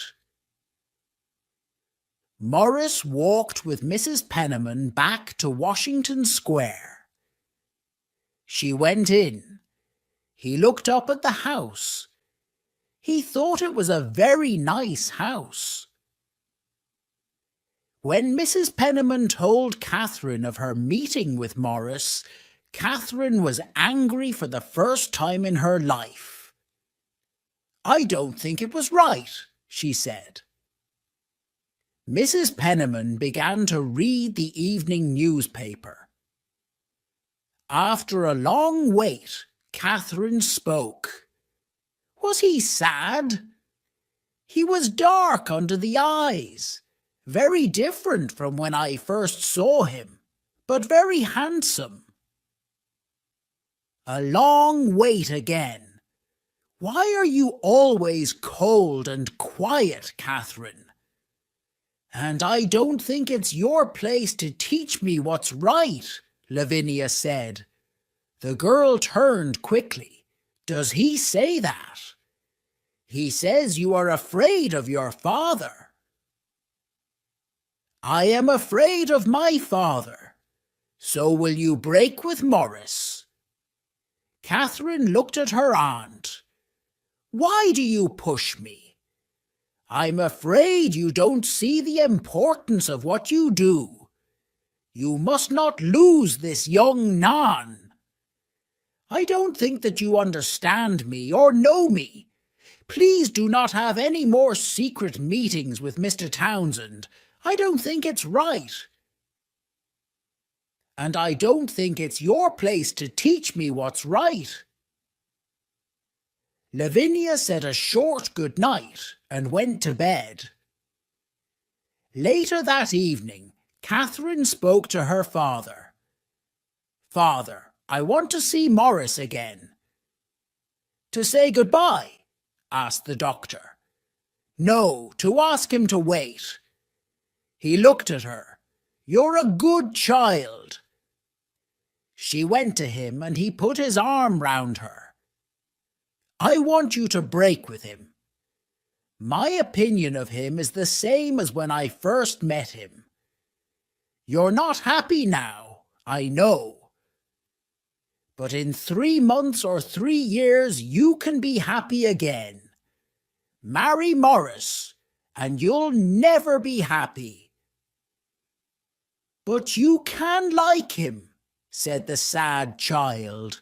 Morris walked with Mrs. Penniman back to Washington Square. She went in. He looked up at the house. He thought it was a very nice house. When Mrs. Penniman told Catherine of her meeting with Morris, Catherine was angry for the first time in her life. "I don't think it was right," she said. Mrs. Penniman began to read the evening newspaper. After a long wait, Catherine spoke. Was he sad? He was dark under the eyes, very different from when I first saw him, but very handsome. A long wait again. Why are you always cold and quiet, Catherine? And I don't think it's your place to teach me what's right, Lavinia said. The girl turned quickly. Does he say that? He says you are afraid of your father. I am afraid of my father. So will you break with Morris? Catherine looked at her aunt. Why do you push me? I'm afraid you don't see the importance of what you do. You must not lose this young Nan. I don't think that you understand me or know me. Please do not have any more secret meetings with Mr. Townsend. I don't think it's right. And I don't think it's your place to teach me what's right. Lavinia said a short good night and went to bed. Later that evening, Catherine spoke to her father. Father, I want to see Morris again. To say goodbye? Asked the doctor. No, to ask him to wait. He looked at her. You're a good child. She went to him and he put his arm round her. I want you to break with him. My opinion of him is the same as when I first met him. You're not happy now, I know. But in 3 months or 3 years you can be happy again. Marry Morris, and you'll never be happy. But you can like him, said the sad child.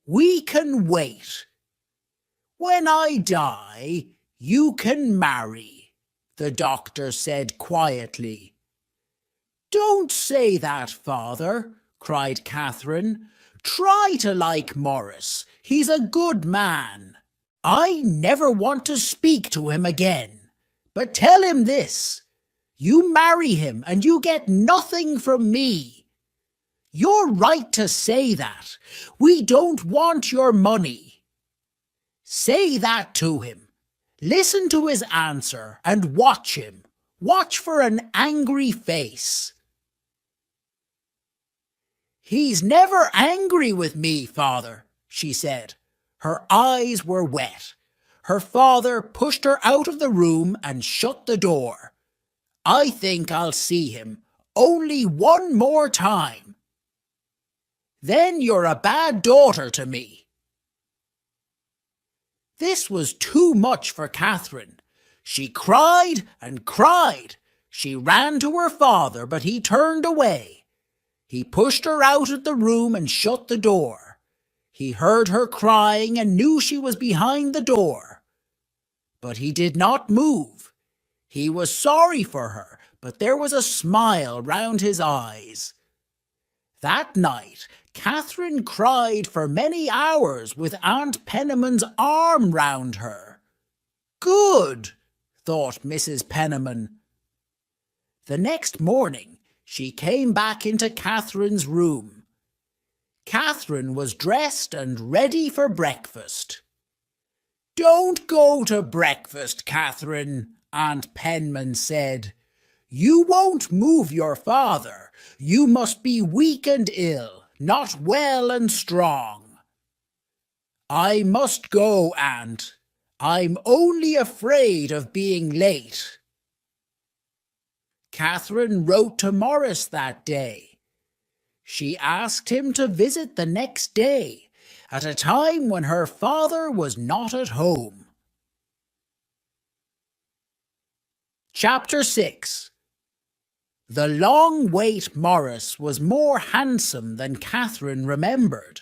We can wait. When I die, you can marry, the doctor said quietly. Don't say that, father, cried Catherine. Try to like Morris. He's a good man. I never want to speak to him again. But tell him this. You marry him and you get nothing from me. You're right to say that. We don't want your money. Say that to him. Listen to his answer and watch him. Watch for an angry face. He's never angry with me, father, she said. Her eyes were wet. Her father pushed her out of the room and shut the door. I think I'll see him only one more time. Then you're a bad daughter to me. This was too much for Catherine. She cried and cried. She ran to her father, but he turned away. He pushed her out of the room and shut the door. He heard her crying and knew she was behind the door. But he did not move. He was sorry for her, but there was a smile round his eyes. That night, Catherine cried for many hours with Aunt Penniman's arm round her. Good, thought Mrs. Penniman. The next morning, she came back into Catherine's room. Catherine was dressed and ready for breakfast. Don't go to breakfast, Catherine, Aunt Penman said. You won't move your father. You must be weak and ill, not well and strong. I must go, Aunt. I'm only afraid of being late. Catherine wrote to Morris that day. She asked him to visit the next day, at a time when her father was not at home. Chapter 6. The long-wait Morris was more handsome than Catherine remembered.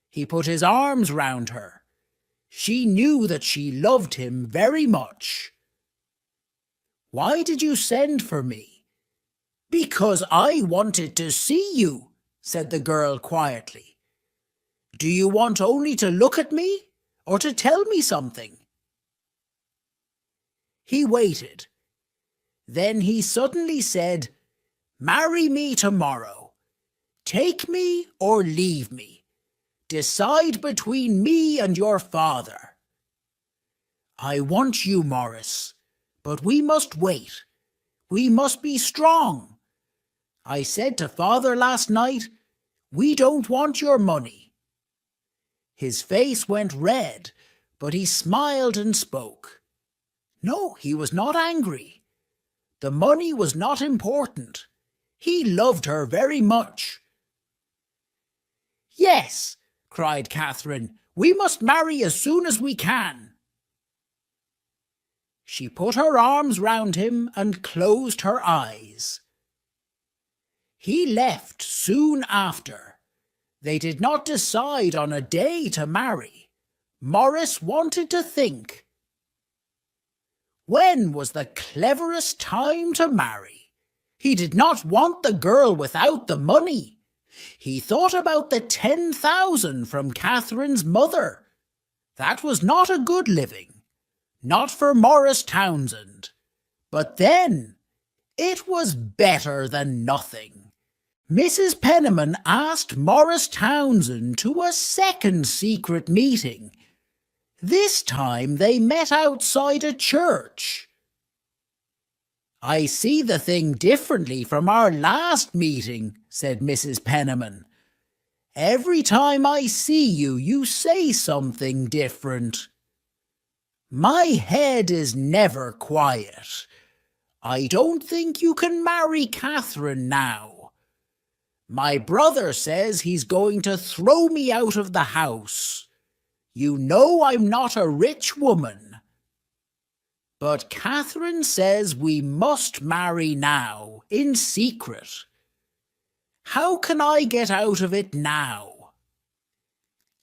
He put his arms round her. She knew that she loved him very much. "Why did you send for me?" "Because I wanted to see you," said the girl quietly. "Do you want only to look at me, or to tell me something?" He waited. Then he suddenly said, "Marry me tomorrow. Take me or leave me. Decide between me and your father." "I want you, Morris, but we must wait. We must be strong. I said to father last night, we don't want your money." His face went red, but he smiled and spoke. No, he was not angry. The money was not important. He loved her very much. "Yes," cried Catherine, "we must marry as soon as we can." She put her arms round him and closed her eyes. He left soon after. They did not decide on a day to marry. Morris wanted to think. When was the cleverest time to marry? He did not want the girl without the money. He thought about the 10,000 from Catherine's mother. That was not a good living, not for Morris Townsend. But then, it was better than nothing. Mrs. Penniman asked Morris Townsend to a second secret meeting. This time they met outside a church. "I see the thing differently from our last meeting," said Mrs. Penniman. "Every time I see you, you say something different." "My head is never quiet. I don't think you can marry Catherine now. My brother says he's going to throw me out of the house. You know I'm not a rich woman. But Catherine says we must marry now, in secret. How can I get out of it now?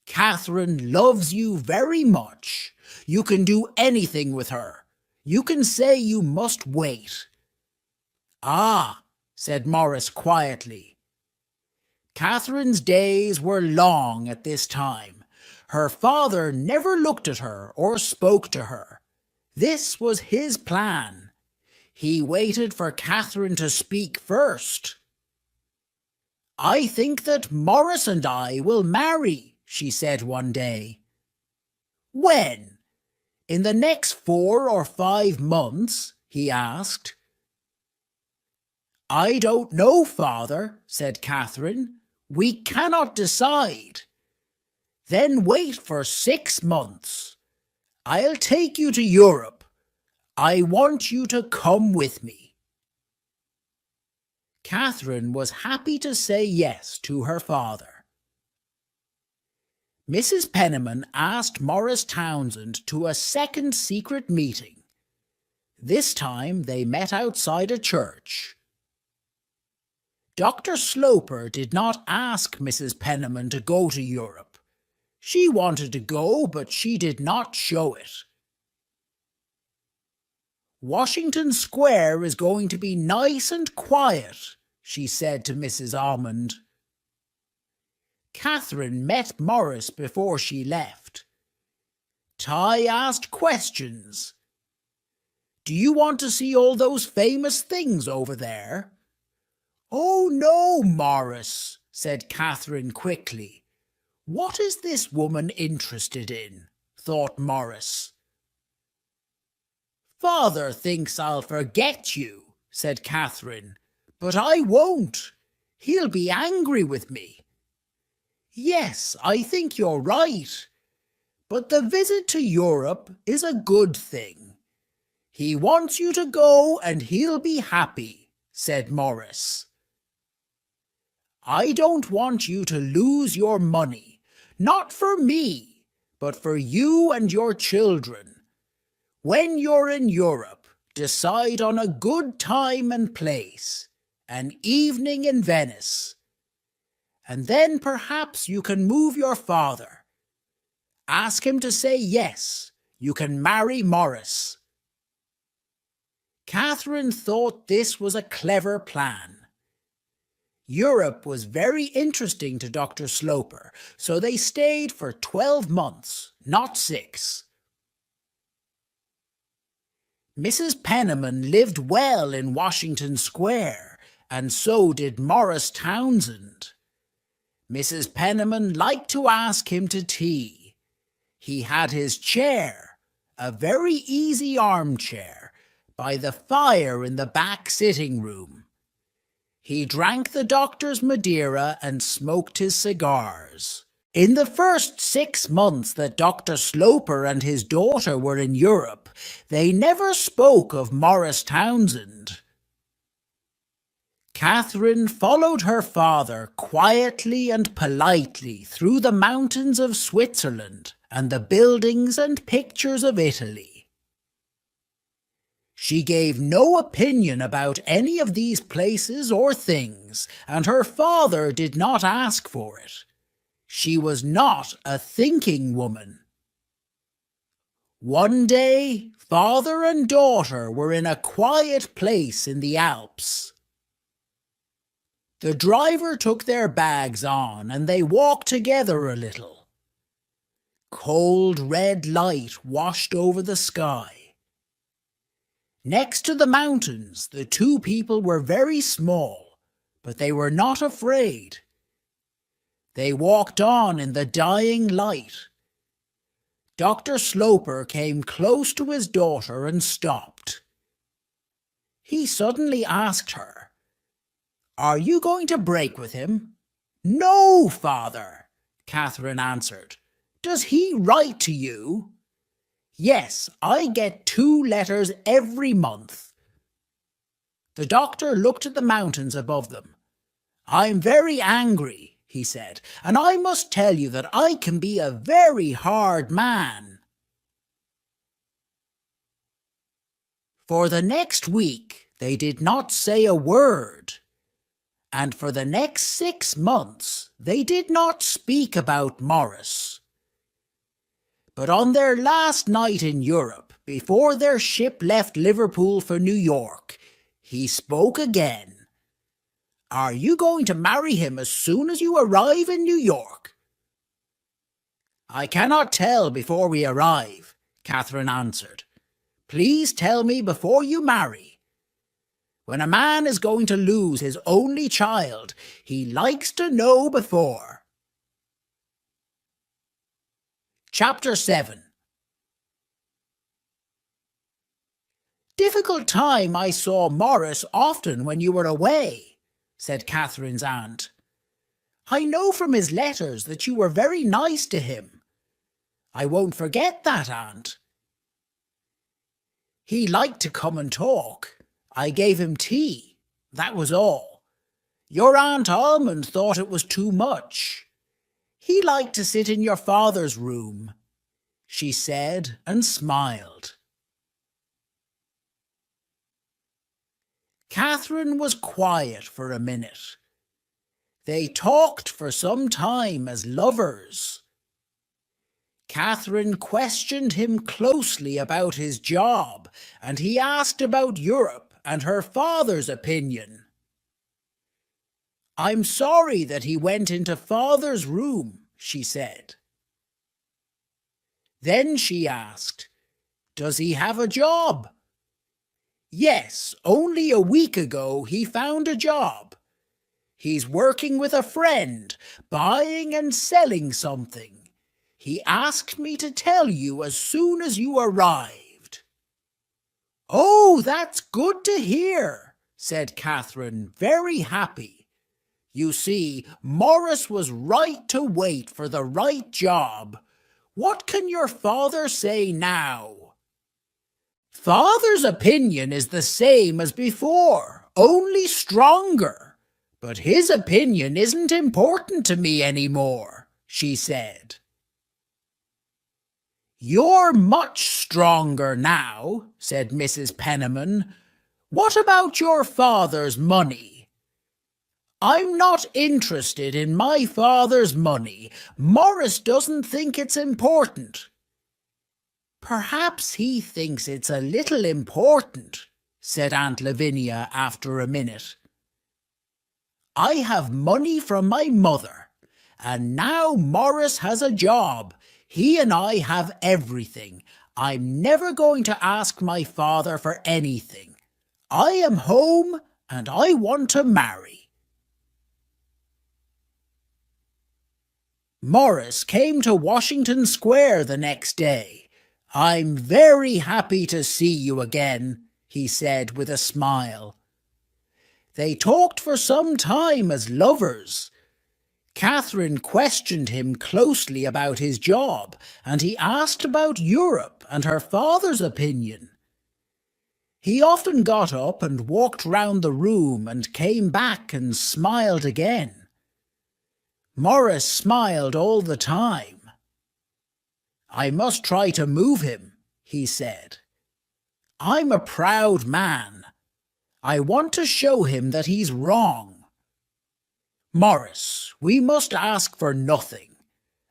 Catherine loves you very much. You can do anything with her. You can say you must wait." "Ah," said Morris quietly. Catherine's days were long at this time. Her father never looked at her or spoke to her. This was his plan. He waited for Catherine to speak first. "I think that Morris and I will marry," she said one day. "When? In the next 4 or 5 months?" he asked. "I don't know, father," said Catherine. "We cannot decide." "Then wait for 6 months. I'll take you to Europe. I want you to come with me." Catherine was happy to say yes to her father. Mrs. Penniman asked Morris Townsend to a second secret meeting. This time they met outside a church. Dr. Sloper did not ask Mrs. Penniman to go to Europe. She wanted to go, but she did not show it. "Washington Square is going to be nice and quiet," she said to Mrs. Almond. Catherine met Morris before she left. Ty asked questions. "Do you want to see all those famous things over there?" "Oh no, Morris," said Catherine quickly. "What is this woman interested in?" thought Morris. "Father thinks I'll forget you," said Catherine, "but I won't. He'll be angry with me." "Yes, I think you're right. But the visit to Europe is a good thing. He wants you to go and he'll be happy. said Morris. "I don't want you to lose your money, not for me, but for you and your children. When you're in Europe, decide on a good time and place, an evening in Venice, and then perhaps you can move your father. Ask him to say yes, you can marry Morris." Catherine thought this was a clever plan. Europe was very interesting to Dr. Sloper, so they stayed for 12 months, not 6. Mrs. Penniman lived well in Washington Square, and so did Morris Townsend. Mrs. Penniman liked to ask him to tea. He had his chair, a very easy armchair, by the fire in the back sitting room. He drank the doctor's Madeira and smoked his cigars. In the first 6 months that Dr. Sloper and his daughter were in Europe, they never spoke of Morris Townsend. Catherine followed her father quietly and politely through the mountains of Switzerland and the buildings and pictures of Italy. She gave no opinion about any of these places or things, and her father did not ask for it. She was not a thinking woman. One day, father and daughter were in a quiet place in the Alps. The driver took their bags on, and they walked together a little. Cold red light washed over the sky. Next to the mountains, the two people were very small, but they were not afraid. They walked on in the dying light. Dr. Sloper came close to his daughter and stopped. He suddenly asked her, "Are you going to break with him?" "No, father," Catherine answered. "Does he write to you?" "Yes, I get 2 letters every month." The doctor looked at the mountains above them. "I'm very angry," he said, "and I must tell you that I can be a very hard man." For the next week, they did not say a word, and for the next 6 months, they did not speak about Morris. But on their last night in Europe, before their ship left Liverpool for New York, he spoke again. "Are you going to marry him as soon as you arrive in New York?" "I cannot tell before we arrive," Catherine answered. "Please tell me before you marry. When a man is going to lose his only child, he likes to know before." Chapter 7. "Difficult time I saw Morris often when you were away," said Catherine's aunt. "I know from his letters that you were very nice to him. I won't forget that, aunt." "He liked to come and talk. I gave him tea. That was all. Your Aunt Almond thought it was too much. He liked to sit in your father's room," she said and smiled. Catherine was quiet for a minute. They talked for some time as lovers. Catherine questioned him closely about his job, and he asked about Europe and her father's opinion. "I'm sorry that he went into father's room," she said. Then she asked, "Does he have a job?" "Yes, only a week ago he found a job. He's working with a friend, buying and selling something. He asked me to tell you as soon as you arrived." "Oh, that's good to hear," said Catherine, very happy. You see, Morris was right to wait for the right job. What can your father say now?" "Father's opinion is the same as before, only stronger, but his opinion isn't important to me anymore," she said. "You're much stronger now," said Mrs. Penniman. "What about your father's money?" "I'm not interested in my father's money. Morris doesn't think it's important." "Perhaps he thinks it's a little important," said Aunt Lavinia after a minute. "I have money from my mother, and now Morris has a job. He and I have everything. I'm never going to ask my father for anything. I am home, and I want to marry." Morris came to Washington Square the next day. "I'm very happy to see you again," he said with a smile. They talked for some time as lovers. Catherine questioned him closely about his job, and he asked about Europe and her father's opinion. He often got up and walked round the room and came back and smiled again. Morris smiled all the time. "I must try to move him," he said. "I'm a proud man. I want to show him that he's wrong. Morris, we must ask for nothing.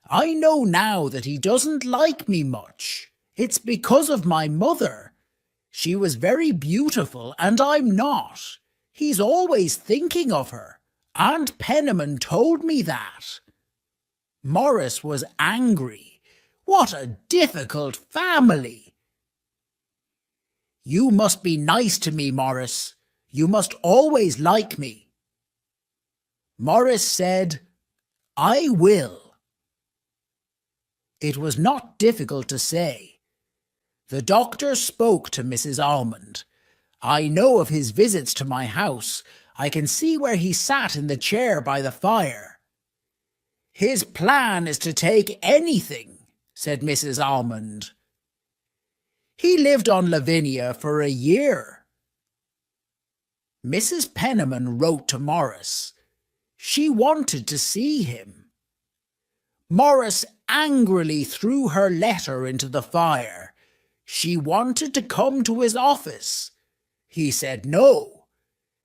I know now that he doesn't like me much. It's because of my mother. She was very beautiful, and I'm not. He's always thinking of her. Aunt Penniman told me that." Morris was angry. What a difficult family! "You must be nice to me, Morris. You must always like me." Morris said, "I will." It was not difficult to say. The doctor spoke to Mrs. Almond. "I know of his visits to my house. I can see where he sat in the chair by the fire." "His plan is to take anything," said Mrs. Almond. "He lived on Lavinia for a year." Mrs. Penniman wrote to Morris. She wanted to see him. Morris angrily threw her letter into the fire. She wanted to come to his office. He said no.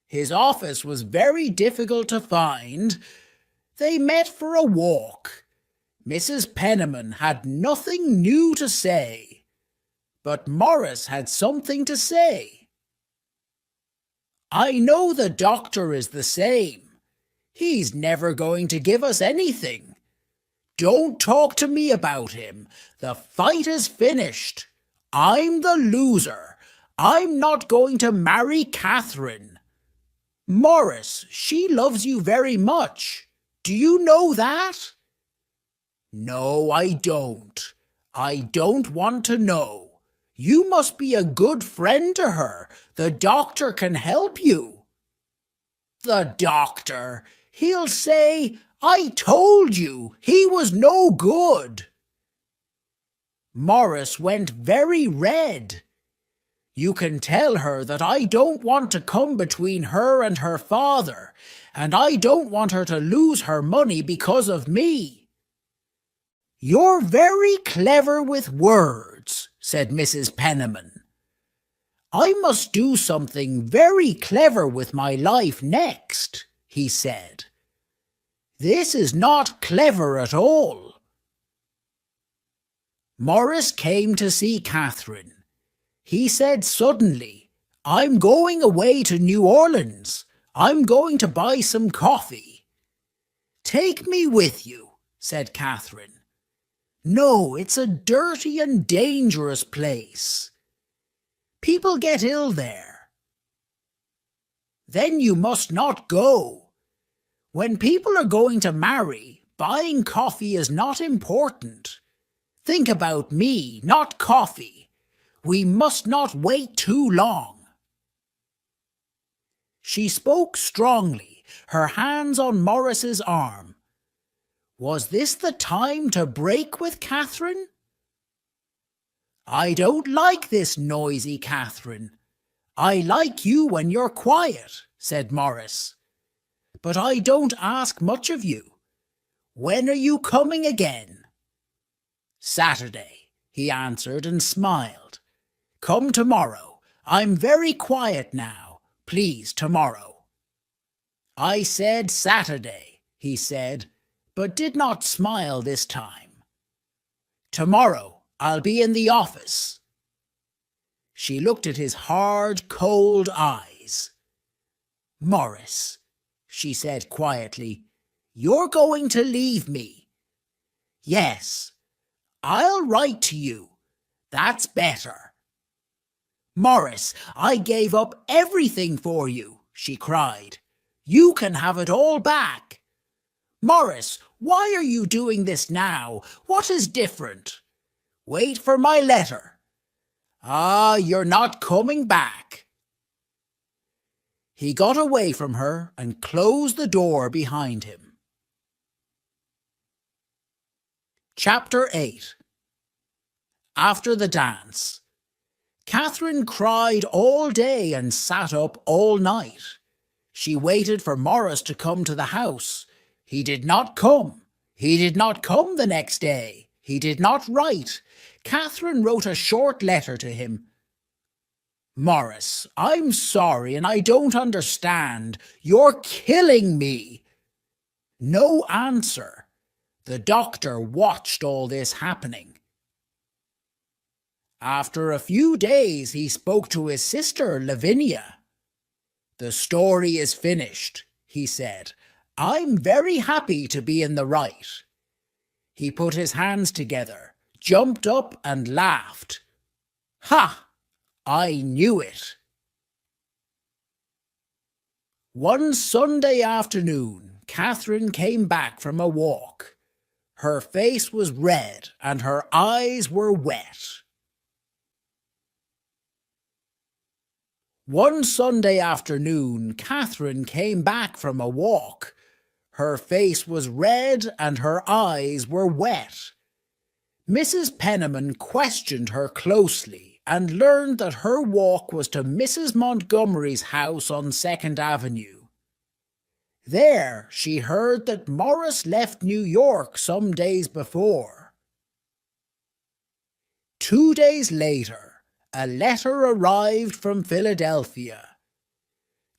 His office was very difficult to find. They met for a walk. Mrs. Penniman had nothing new to say, but Morris had something to say. "I know the doctor is the same. He's never going to give us anything. Don't talk to me about him. The fight is finished. I'm the loser. I'm not going to marry Catherine. Morris, she loves you very much. Do you know that?" "No, I don't. I don't want to know. You must be a good friend to her. The doctor can help you." "The doctor? He'll say, 'I told you, he was no good.'" Morris went very red. "You can tell her that I don't want to come between her and her father, and I don't want her to lose her money because of me." "You're very clever with words," said Mrs. Penniman. "I must do something very clever with my life next," he said. "This is not clever at all." Morris came to see Catherine. He said suddenly, "I'm going away to New Orleans. I'm going to buy some coffee." "Take me with you," said Catherine. "No, it's a dirty and dangerous place. People get ill there." "Then you must not go. When people are going to marry, buying coffee is not important. Think about me, not coffee. We must not wait too long." She spoke strongly, her hands on Morris's arm. Was this the time to break with Catherine? "I don't like this noisy Catherine. I like you when you're quiet," said Morris. "But I don't ask much of you. When are you coming again?" "Saturday," he answered and smiled. "Come tomorrow. I'm very quiet now. Please, tomorrow." "I said Saturday," he said, but did not smile this time. "Tomorrow I'll be in the office." She looked at his hard, cold eyes. "Morris," she said quietly, "you're going to leave me." "Yes, I'll write to you. That's better." "Morris, I gave up everything for you," she cried. "You can have it all back." "Morris, why are you doing this now? What is different?" "Wait for my letter." "Ah, you're not coming back." He got away from her and closed the door behind him. Chapter 8. After the dance, Catherine cried all day and sat up all night. She waited for Morris to come to the house. He did not come. He did not come the next day. He did not write. Catherine wrote a short letter to him. "Morris, I'm sorry and I don't understand. You're killing me." No answer. The doctor watched all this happening. After a few days, he spoke to his sister, Lavinia. "The story is finished," he said. "I'm very happy to be in the right." He put his hands together, jumped up and laughed. "Ha! I knew it." One Sunday afternoon, Catherine came back from a walk. Her face was red and her eyes were wet. One Sunday afternoon, Catherine came back from a walk. Her face was red and her eyes were wet. Mrs. Penniman questioned her closely and learned that her walk was to Mrs. Montgomery's house on 2nd Avenue. There she heard that Morris left New York some days before. 2 days later, a letter arrived from Philadelphia.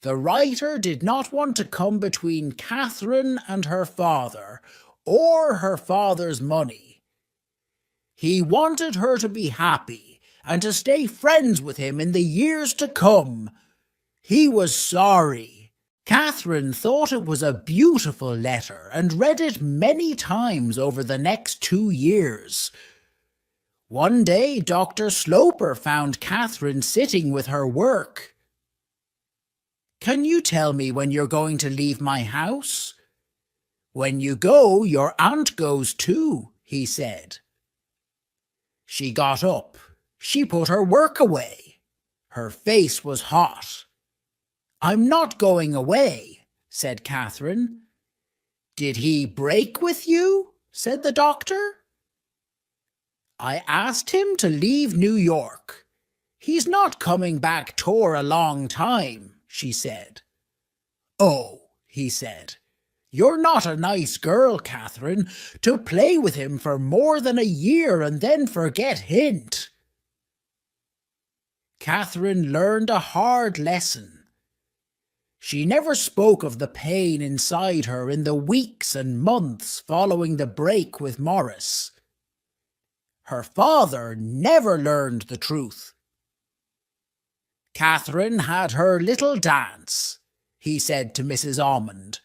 The writer did not want to come between Catherine and her father, or her father's money. He wanted her to be happy and to stay friends with him in the years to come. He was sorry. Catherine thought it was a beautiful letter and read it many times over the next 2 years. One day, Dr. Sloper found Catherine sitting with her work. "Can you tell me when you're going to leave my house?" "When you go, your aunt goes too," he said. She got up. She put her work away. Her face was hot. "I'm not going away," said Catherine. "Did he break with you?" said the doctor. "I asked him to leave New York. He's not coming back for a long time," she said. "Oh," he said, "you're not a nice girl, Catherine, to play with him for more than a year and then forget hint." Catherine learned a hard lesson. She never spoke of the pain inside her in the weeks and months following the break with Morris. Her father never learned the truth. Catherine had her little dance, he said to Mrs. Almond,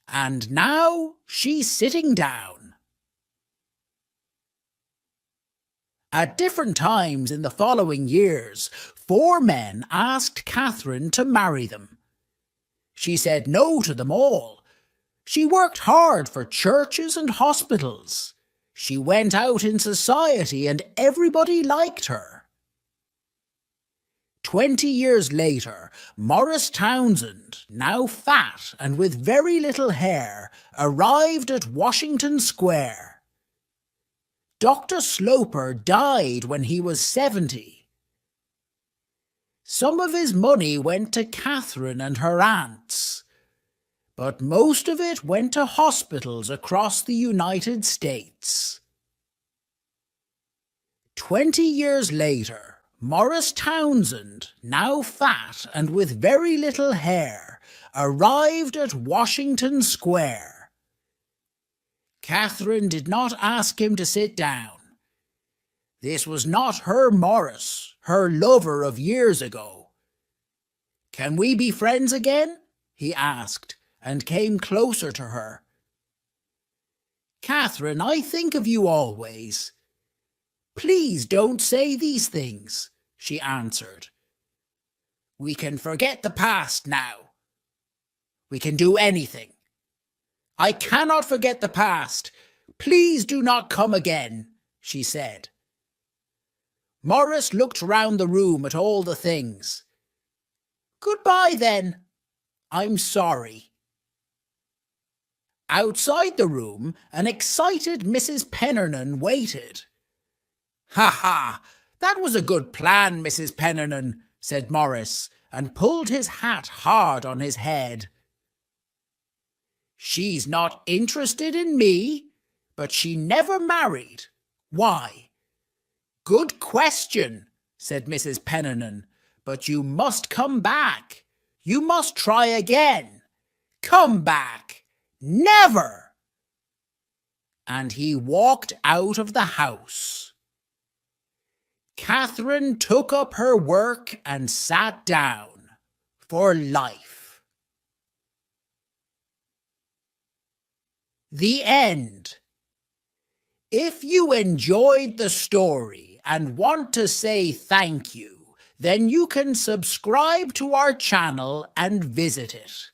and now she's sitting down. At different times in the following years, 4 men asked Catherine to marry them. She said no to them all. She worked hard for churches and hospitals. She went out in society and everybody liked her. 20 years later, Morris Townsend, now fat and with very little hair, arrived at Washington Square. Dr. Sloper died when he was 70. Some of his money went to Catherine and her aunts, but most of it went to hospitals across the United States. 20 years later, Morris Townsend, now fat and with very little hair, arrived at Washington Square. Catherine did not ask him to sit down. This was not her Morris, her lover of years ago. "Can we be friends again?" he asked, and came closer to her. "Catherine, I think of you always." "Please don't say these things," she answered. "We can forget the past now. We can do anything." "I cannot forget the past. Please do not come again," she said. Morris looked round the room at all the things. "Goodbye, then. I'm sorry." Outside the room, an excited Mrs. Pennernan waited. "Ha ha! That was a good plan, Mrs. Pennernan," said Morris, and pulled his hat hard on his head. "She's not interested in me, but she never married. Why?" "Good question," said Mrs. Pennernan, "but you must come back. You must try again. Come back. Never!" And he walked out of the house. Catherine took up her work and sat down for life. The end. If you enjoyed the story and want to say thank you, then you can subscribe to our channel and visit it.